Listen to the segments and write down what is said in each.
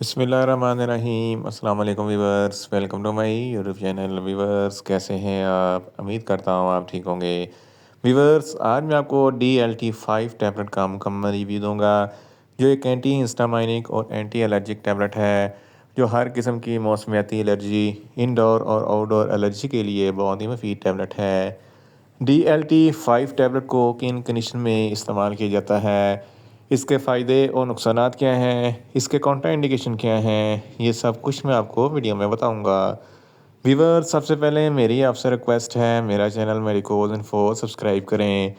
बिस्मिल्लाहिर्रहमानिर्रहीम अस्सलाम वालेकुम viewers, welcome to my YouTube channel. Viewers, कैसे हैं आप? उम्मीद करता हूँ आप ठीक होंगे। वीवर्स, आज मैं आपको DLT-5 टैबलेट का मुकम्मल रिव्यू दूंगा, जो एक एंटी हिस्टामाइनिक और एंटी एलर्जिक टैबलेट है, जो हर किस्म की मौसमियाती एलर्जी, इंडोर और आउटडोर एलर्जी के लिए बहुत ही मुफीद टैबलेट है। DLT-5 टैबलेट को किन कंडीशन में इस्तेमाल किया जाता है, इसके फ़ायदे और नुकसानात क्या हैं, इसके कॉन्ट्रा इंडिकेशन क्या हैं, ये सब कुछ मैं आपको वीडियो में बताऊंगा। व्यूअर्स, सबसे पहले मेरी आपसे रिक्वेस्ट है, मेरा चैनल मेडिकोज इन्फो सब्सक्राइब करें।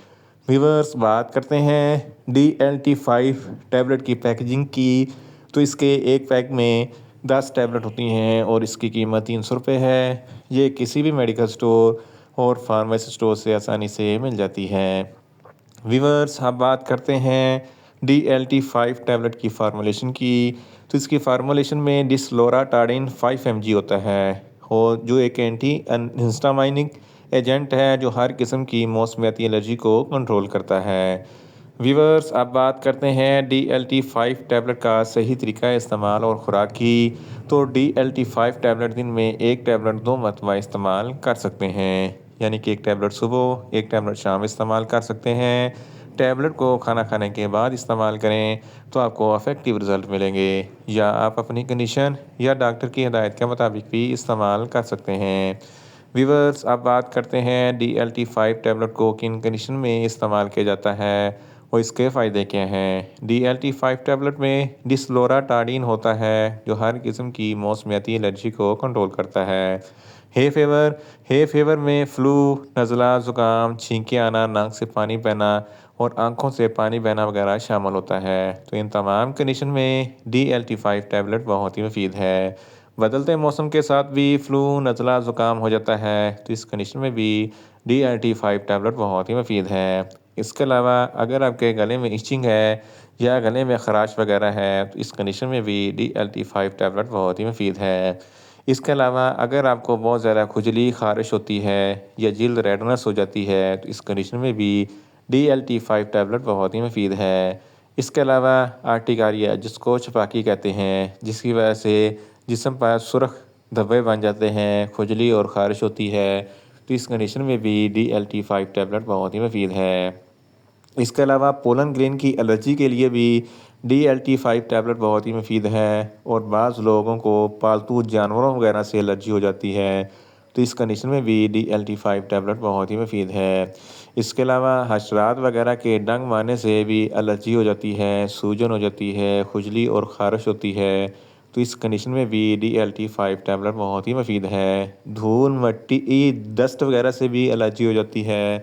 व्यूअर्स, बात करते हैं DLT-5 टैबलेट की पैकेजिंग की। तो इसके एक पैक में 10 टैबलेट होती हैं और इसकी कीमत 300 रुपये है। ये किसी भी मेडिकल स्टोर और फार्मेसी स्टोर से आसानी से मिल जाती है। व्यूअर्स, अब बात करते हैं DLT-5 टैबलेट की फार्मूलेशन की। तो इसकी फार्मूलेशन में डिस्लोराटाडिन 5 mg होता है, और जो एक एंटी हिस्टामाइनिक एजेंट है, जो हर किस्म की मौसमियाती एलर्जी को कंट्रोल करता है। व्यूअर्स, अब बात करते हैं DLT-5 टैबलेट का सही तरीका इस्तेमाल और खुराक की। तो DLT-5 टैबलेट दिन में एक टैबलेट 2 मरतबा इस्तेमाल कर सकते हैं, यानी कि एक टैबलेट सुबह, एक टैबलेट शाम इस्तेमाल कर सकते हैं। टैबलेट को खाना खाने के बाद इस्तेमाल करें तो आपको अफेक्टिव रिज़ल्ट मिलेंगे, या आप अपनी कंडीशन या डॉक्टर की हिदायत के मुताबिक भी इस्तेमाल कर सकते हैं। व्यूअर्स, अब बात करते हैं DLT-5 टैबलेट को किन कंडीशन में इस्तेमाल किया जाता है और इसके फ़ायदे क्या हैं। DLT-5 टैबलेट में डिस्लोराटाडिन होता है, जो हर किस्म की मौसमियाती एलर्जी को कंट्रोल करता है। हे फेवर हे फेवर में फ्लू, नज़ला, ज़ुकाम, छींके आना, नाक से पानी बहना और आंखों से पानी बहना वगैरह शामिल होता है। तो इन तमाम कंडीशन में DLT-5 टैबलेट बहुत ही मुफीद है। बदलते मौसम के साथ भी फ्लू, नज़ला, ज़ुकाम हो जाता है, तो इस कंडीशन में भी DLT-5 टैबलेट बहुत ही मुफीद है। इसके अलावा अगर आपके गले में इचिंग है या गले में ख़राश वगैरह है, तो इस कंडीशन में भी DLT-5 टैबलेट बहुत ही मुफीद है। इसके अलावा अगर आपको बहुत ज़्यादा खुजली, ख़ारिश होती है या जिल्द रेडनेस हो जाती है, तो इस कंडीशन में भी DLT-5 टैबलेट बहुत ही मुफीद है। इसके अलावा आर्टिकारिया, जिसको छपाकी कहते हैं, जिसकी वजह से जिस्म पर सुर्ख धब्बे बन जाते हैं, खुजली और ख़ारिश होती है, तो इस कंडीशन में भी DLT-5 टैबलेट बहुत ही मुफीद है। इसके अलावा पोलन ग्रेन की एलर्जी के लिए भी DLT-5 टैबलेट बहुत ही मुफीद है, और बाज़ लोगों को पालतू जानवरों वगैरह से एलर्जी हो जाती है, तो इस कंडीशन में भी DLT-5 टैबलेट बहुत ही मुफीद है। इसके अलावा हशरात वगैरह के डंग मारने से भी एलर्जी हो जाती है, सूजन हो जाती है, खुजली और ख़ारिश होती है, तो इस कंडीशन में भी DLT-5 टैबलेट बहुत ही मुफीद है। धूल, मिट्टी, डस्ट वगैरह से भी एलर्जी हो जाती है,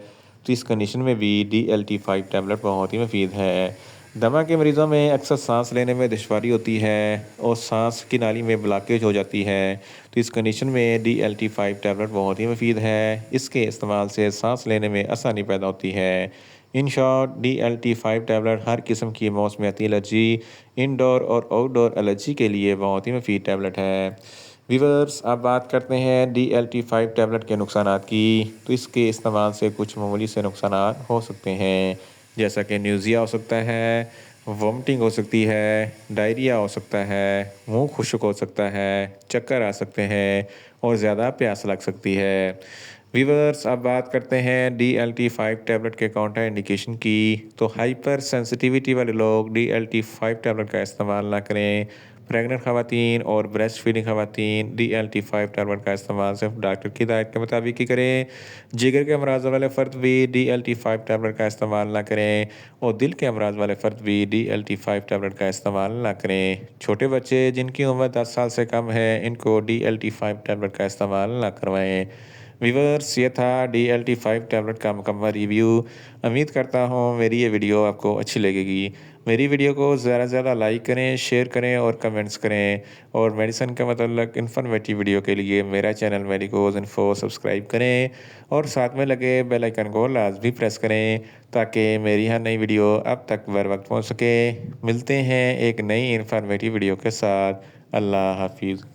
तो इस कंडीशन में भी DLT-5 टैबलेट बहुत ही मुफीद है। दमा के मरीज़ों में अक्सर सांस लेने में दुश्वारी होती है और सांस की नाली में ब्लॉकेज हो जाती है, तो इस कंडीशन में DLT-5 टैबलेट बहुत ही मुफीद है। इसके इस्तेमाल से सांस लेने में आसानी पैदा होती है। इन शॉर्ट, DLT-5 टैबलेट हर किस्म की मौसमियाती एलर्जी, इंडोर और आउटडोर एलर्जी के लिए बहुत ही मुफीद टैबलेट है। व्यूअर्स, अब बात करते हैं DLT-5 टैबलेट के नुकसानात की। तो इसके इस्तेमाल से कुछ मामूली से नुकसानात हो सकते हैं, जैसा कि न्यूज़िया हो सकता है, वोमिटिंग हो सकती है, डायरिया हो सकता है, मुंह खुश्क हो सकता है, चक्कर आ सकते हैं और ज़्यादा प्यास लग सकती है। व्यूअर्स, अब बात करते हैं DLT-5 टैबलेट के काउंटर इंडिकेशन की। तो हाइपर सेंसिटिविटी वाले लोग DLT-5 टैबलेट का इस्तेमाल ना करें। प्रेग्नेंट खवातीन और ब्रेस्ट फीडिंग खवातीन DLT-5 टैबलेट का इस्तेमाल सिर्फ डॉक्टर की हिदायत के मुताबिक ही करें। जिगर के अमराज वाले फ़र्द भी DLT-5 टैबलेट का इस्तेमाल ना करें, और दिल के अमराज वाले फ़र्द भी DLT-5 टैबलेट का इस्तेमाल ना करें। छोटे बच्चे जिनकी उम्र 10 साल से कम है, इनको DLT-5 टैबलेट का इस्तेमाल ना करवाएं। व्यूअर्स, ये था DLT-5 टैबलेट का मुकम्मल रिव्यू। उम्मीद करता हूँ मेरी ये वीडियो आपको अच्छी लगेगी। मेरी वीडियो को ज़्यादा से ज़्यादा लाइक करें, शेयर करें और कमेंट्स करें, और मेडिसिन के मतलब इन्फॉर्मेटिव वीडियो के लिए मेरा चैनल मेडिकोज इन्फो सब्सक्राइब करें, और साथ में लगे बेल आइकन को लाजमी प्रेस करें, ताकि मेरी हर नई वीडियो अब तक बर वक्त पहुँच सके। मिलते हैं एक नई इन्फॉर्मेटिव वीडियो के साथ। अल्लाह हाफिज़।